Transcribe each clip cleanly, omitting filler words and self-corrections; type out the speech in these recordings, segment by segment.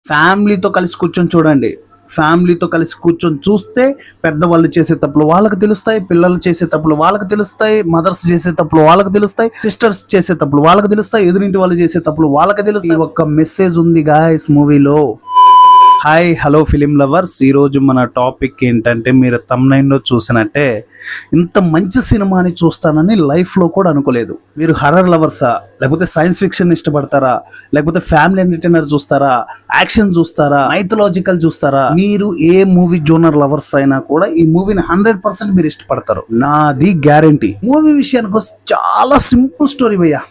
ఫ్యామిలీతో కలిసి కూర్చొని చూడండి. ఫ్యామిలీతో కలిసి కూర్చొని చూస్తే పెద్దవాళ్ళు చేసే తప్పులు వాళ్ళకి తెలుస్తాయి, పిల్లలు చేసే తప్పులు వాళ్ళకి తెలుస్తాయి, మదర్స్ చేసే తప్పులు వాళ్ళకి తెలుస్తాయి, సిస్టర్స్ చేసే తప్పులు వాళ్ళకి తెలుస్తాయి, ఎదురింటి వాళ్ళు చేసే తప్పులు వాళ్ళకి తెలుస్తాయి. ఒక మెసేజ్ ఉంది గాయ్స్ మూవీలో. హాయ్ హలో ఫిలిం లవర్స్, ఈరోజు మన టాపిక్ ఏంటంటే, మీరు తమ్నైన్లో చూసినట్టే ఇంత మంచి సినిమాని చూస్తానని లైఫ్లో కూడా అనుకోలేదు. మీరు హర్రర్ లవర్సా, లేకపోతే సైన్స్ ఫిక్షన్ ఇష్టపడతారా, లేకపోతే ఫ్యామిలీ ఎంటర్టైనర్ చూస్తారా, యాక్షన్ చూస్తారా, మైథలాజికల్ చూస్తారా, మీరు ఏ మూవీ జోనర్ లవర్స్ అయినా కూడా ఈ మూవీని 100% మీరు ఇష్టపడతారు, నాది గ్యారంటీ. మూవీ విషయానికి వస్తే చాలా సింపుల్ స్టోరీ భయ్యా.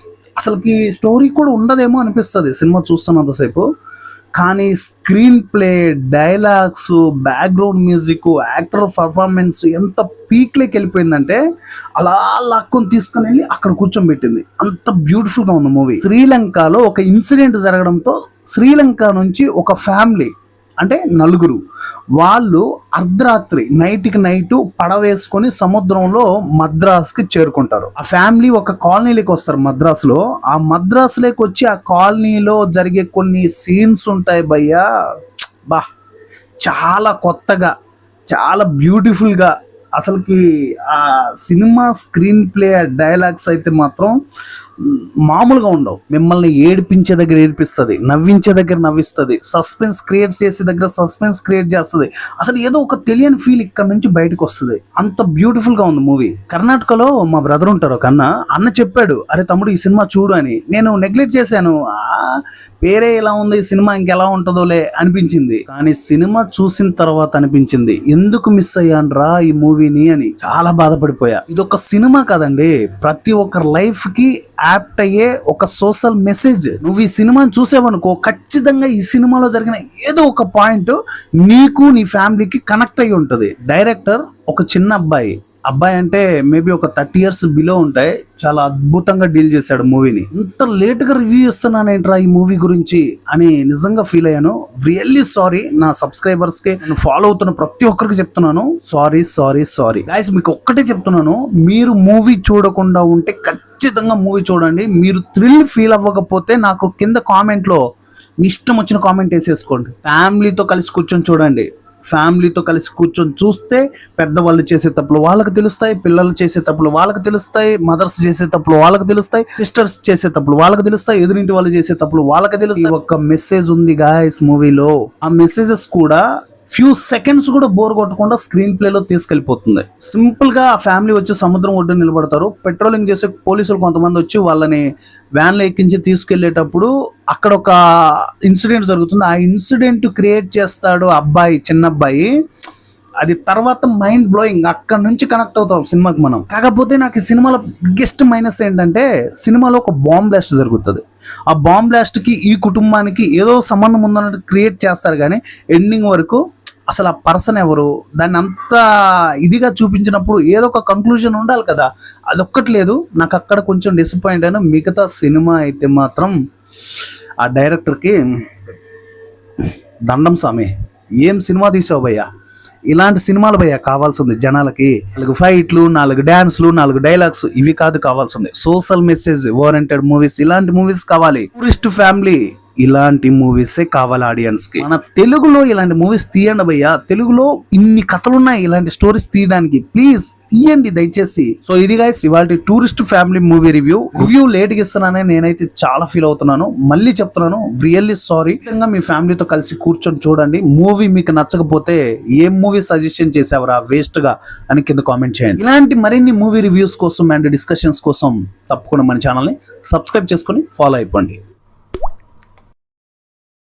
అసలుకి స్టోరీ కూడా ఉండదేమో అనిపిస్తుంది సినిమా చూస్తున్నంతసేపు. కానీ screen play, dialogues, background music, actor performance ఎంత పీక్లోకి వెళ్ళిపోయిందంటే అలా లాక్కొని తీసుకుని వెళ్ళి అక్కడ కూర్చోబెట్టింది. అంత బ్యూటిఫుల్గా ఉంది మూవీ. శ్రీలంకలో ఒక ఇన్సిడెంట్ జరగడంతో శ్రీలంక నుంచి ఒక ఫ్యామిలీ అంటే నలుగురు వాళ్ళు అర్ధరాత్రి నైట్కి నైట్ పడవేసుకొని సముద్రంలో మద్రాస్కి చేరుకుంటారు. ఆ ఫ్యామిలీ ఒక కాలనీలోకి వస్తారు మద్రాసులో. ఆ మద్రాసులోకి వచ్చి ఆ కాలనీలో జరిగే కొన్ని సీన్స్ ఉంటాయి భయ్యా, బా చాలా కొత్తగా, చాలా బ్యూటిఫుల్గా. అసలుకి ఆ సినిమా స్క్రీన్ ప్లే, డైలాగ్స్ అయితే మాత్రం మామూలుగా ఉండవు. మిమ్మల్ని ఏడిపించే దగ్గర ఏడిపిస్తుంది, నవ్వించే దగ్గర నవ్విస్తుంది, సస్పెన్స్ క్రియేట్ చేసే దగ్గర సస్పెన్స్ క్రియేట్ చేస్తుంది. అసలు ఏదో ఒక తెలియని ఫీల్ ఇక్కడ నుంచి బయటకు వస్తుంది. అంత బ్యూటిఫుల్గా ఉంది మూవీ. కర్ణాటకలో మా బ్రదర్ ఉంటారు ఒక అన్న చెప్పాడు, అరే తమ్ముడు ఈ సినిమా చూడు అని. నేను నెగ్లెక్ట్ చేశాను, పేరే ఇలా ఉంది, సినిమా ఇంకెలా ఉంటుందోలే అనిపించింది. కానీ సినిమా చూసిన తర్వాత అనిపించింది, ఎందుకు మిస్ అయ్యాను రా ఈ మూవీని అని చాలా బాధపడిపోయా. ఇది ఒక సినిమా కాదండి, ప్రతి ఒక్కరి లైఫ్ కి యాప్ట్ అయ్యే ఒక సోషల్ మెసేజ్. నువ్వు ఈ సినిమాని చూసావనుకో, ఖచ్చితంగా ఈ సినిమాలో జరిగిన ఏదో ఒక పాయింట్ నీకు, నీ ఫ్యామిలీకి కనెక్ట్ అయ్యి ఉంటుంది. డైరెక్టర్ ఒక చిన్న అబ్బాయి అంటే మేబీ ఒక 30 years బిలో ఉంటాయి. చాలా అద్భుతంగా డీల్ చేశాడు మూవీని. ఇంత లేట్గా రివ్యూ ఇస్తున్నానేంట్రా ఈ మూవీ గురించి అని నిజంగా ఫీల్ అయ్యాను. Really sorry. నా సబ్స్క్రైబర్స్ కి, నేను ఫాలో అవుతున్న ప్రతి ఒక్కరికి చెప్తున్నాను, సారీ గైస్. మీకు ఒక్కటే చెప్తున్నాను, మీరు మూవీ చూడకుండా ఉంటే ఖచ్చితంగా మూవీ చూడండి. మీరు థ్రిల్ ఫీల్ అవ్వకపోతే నాకు కింద కామెంట్ లో మీ ఇష్టం వచ్చిన కామెంట్ వేసేసుకోండి. ఫ్యామిలీతో కలిసి కూర్చొని చూడండి. ఫ్యామిలీతో కలిసి కూర్చొని చూస్తే పెద్దవాళ్ళు చేసే తప్పులు వాళ్ళకి తెలుస్తాయి, పిల్లలు చేసే తప్పులు వాళ్ళకి తెలుస్తాయి, మదర్స్ చేసే తప్పులు వాళ్ళకి తెలుస్తాయి, సిస్టర్స్ చేసే తప్పులు వాళ్ళకి తెలుస్తాయి, ఎదురింటి వాళ్ళు చేసే తప్పులు వాళ్ళకి తెలుస్తాయి. ఒక మెసేజ్ ఉంది గాయ్స్ మూవీలో. ఆ మెసేజెస్ కూడా ఫ్యూ సెకండ్స్ కూడా బోర్ కొట్టకుండా స్క్రీన్ ప్లేలో తీసుకెళ్లిపోతుంది. సింపుల్ గా ఆ ఫ్యామిలీ వచ్చి సముద్రం ఒడ్డున నిలబడతారు. పెట్రోలింగ్ చేసే పోలీసులు కొంతమంది వచ్చి వాళ్ళని వ్యాన్లో ఎక్కించి తీసుకెళ్లేటప్పుడు అక్కడ ఒక ఇన్సిడెంట్ జరుగుతుంది. ఆ ఇన్సిడెంట్ క్రియేట్ చేస్తాడు అబ్బాయి, చిన్న అబ్బాయి. అది తర్వాత మైండ్ బ్లోయింగ్. అక్కడ నుంచి కనెక్ట్ అవుతాం సినిమాకి మనం. కాకపోతే నాకు ఈ సినిమాలో బిగ్గెస్ట్ మైనస్ ఏంటంటే, సినిమాలో ఒక బాంబ్ బ్లాస్ట్ జరుగుతుంది. ఆ బాంబ్ బ్లాస్ట్ కి ఈ కుటుంబానికి ఏదో సంబంధం ఉందన్నట్టు క్రియేట్ చేస్తారు, కానీ ఎండింగ్ వరకు అసలు ఆ పర్సన్ ఎవరు, దాన్ని అంత ఇదిగా చూపించినప్పుడు ఏదో ఒక కంక్లూజన్ ఉండాలి కదా, అదొక్కటి లేదు. నాకు అక్కడ కొంచెం డిసప్పాయింట్ అయినా. మిగతా సినిమా అయితే మాత్రం ఆ డైరెక్టర్కి దండం స్వామి. ఏం సినిమా తీసావు భయ్యా, ఇలాంటి సినిమాలు భయ్యా కావాల్సింది జనాలకి. 4 ఫైట్లు, 4 డాన్స్లు, 4 డైలాగ్స్, ఇవి కాదు కావాల్సింది. సోషల్ మెసేజ్ ఓరియంటెడ్ మూవీస్, ఇలాంటి మూవీస్ కావాలి. టూరిస్ట్ ఫ్యామిలీ, ఇలాంటి మూవీసే కావాలి ఆడియన్స్ కి. మన తెలుగులో ఇలాంటి మూవీస్ తీయండి భయ్యా. తెలుగులో ఇన్ని కథలు ఉన్నాయి ఇలాంటి స్టోరీస్ తీయడానికి, ప్లీజ్ తీయండి దయచేసి. సో ఇది గైస్ ఇవాళ టూరిస్ట్ ఫ్యామిలీ మూవీ రివ్యూ లేట్గా ఇస్తున్నానే నేనైతే చాలా ఫీల్ అవుతున్నాను. మళ్ళీ చెప్తున్నాను, రియల్లీ సారీ. మీ ఫ్యామిలీతో కలిసి కూర్చొని చూడండి. మూవీ మీకు నచ్చకపోతే ఏం మూవీ సజెషన్ చేసావరా వేస్ట్ గా అని కింద కామెంట్ చేయండి. ఇలాంటి మరిన్ని మూవీ రివ్యూస్ కోసం అండ్ డిస్కషన్స్ కోసం తప్పకుండా మన ఛానల్ ని సబ్స్క్రైబ్ చేసుకొని ఫాలో అయిపోండి.